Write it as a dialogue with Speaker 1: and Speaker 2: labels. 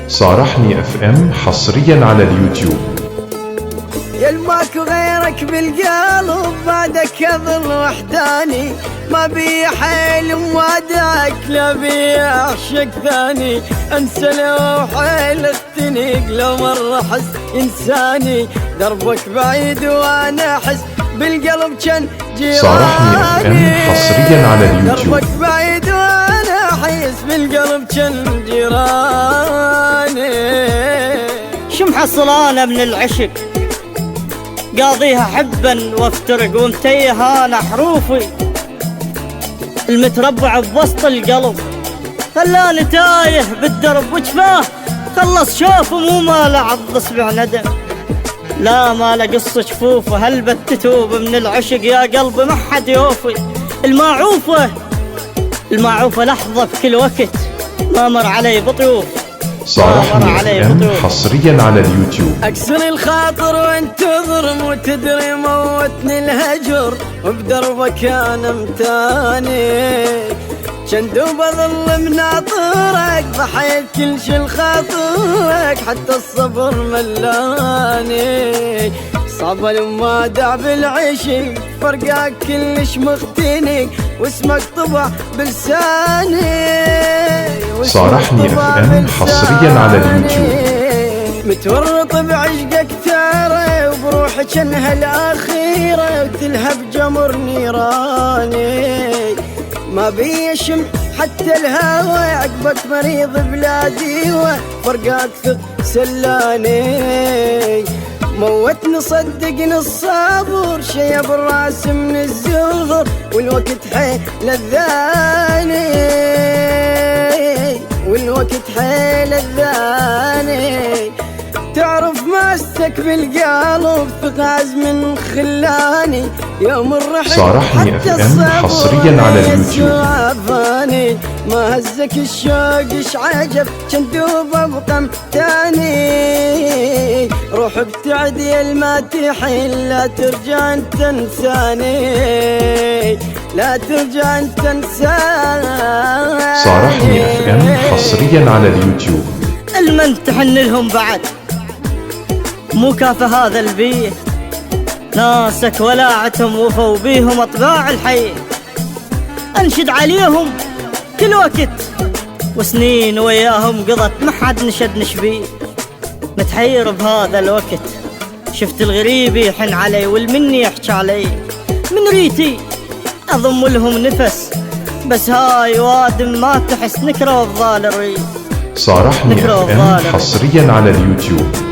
Speaker 1: صارحني اف ام حصريا على اليوتيوب.
Speaker 2: يلماك غيرك بالقلب بعدك اظل وحداني، ما بي حيل موادعك لا بي اعشق ثاني، انسى لو حيل اختنق لو مرة احس انساني، دربك بعيد وانا احس بالقلب كان جيراني.
Speaker 1: صارحني اف ام حصريا على اليوتيوب.
Speaker 2: دربك بعيد وانا احس بالقلب كان جيراني.
Speaker 3: شو محصلانه من العشق قاضيها حبا وافترق، ومتيه انا حروفي المتربع بوسط القلب، خلاني تايه بالدرب وجفاه خلص شوفه مو ماله عض اصبع ندم، لا ما له قص جفوفه هل بتتوب من العشق يا قلبي ما حد يوفي. المعروفه لحظه بكل وقت ما مر علي بطيوف.
Speaker 1: صارحني اف ام حصريا على اليوتيوب.
Speaker 2: اكسر الخاطر وانت تضرم وتدري موتني الهجر، وبدربك انا متاني شندوب اظل مناطرك، ضحيت كل شي لخاطرك حتى الصبر ملاني، صعب الموادع بالعشق فرقاك كلش مختنق، واسمك طبع بلساني.
Speaker 1: صارحني اف ام حصريا على اليوتيوب.
Speaker 2: متورط بعشقك ترى وبروحك انها الاخيره، وتلهب جمر نيراني، ما بيشم حتى الهوى عقبك مريض بلادي، وفرقاك ثق سلاني، موتني صدقني الصبر شي بالراس من الزغر، والوقت حيل الذاني، والوقت حيل الذاني، تعرف ماسك بالقلب ثقاز من خلاني، يوم الرحل
Speaker 1: صارحني اف ام حصريا على اليوتيوب.
Speaker 2: ما هزك الشوق اش عجب شندوب ابقى تاني، روح ابتعد يا الماتحين لا ترجع انت تنساني، لا ترجع انت تنساني.
Speaker 1: صارحني اف ام حصريا على اليوتيوب.
Speaker 3: المن تحن لهم بعد مو كافة هذا البيه، ناسك ولاعتهم وفوا بيهم اطباع الحي، انشد عليهم كل وقت وسنين وياهم قضت ما حد نشد نشبيه، متحير بهذا الوقت شفت الغريب يحن علي والمني يحكي علي، من ريتي اضم لهم نفس بس هاي وادم ما تحس نكره وفضال الريت.
Speaker 1: صارحني اف ام حصريا على اليوتيوب.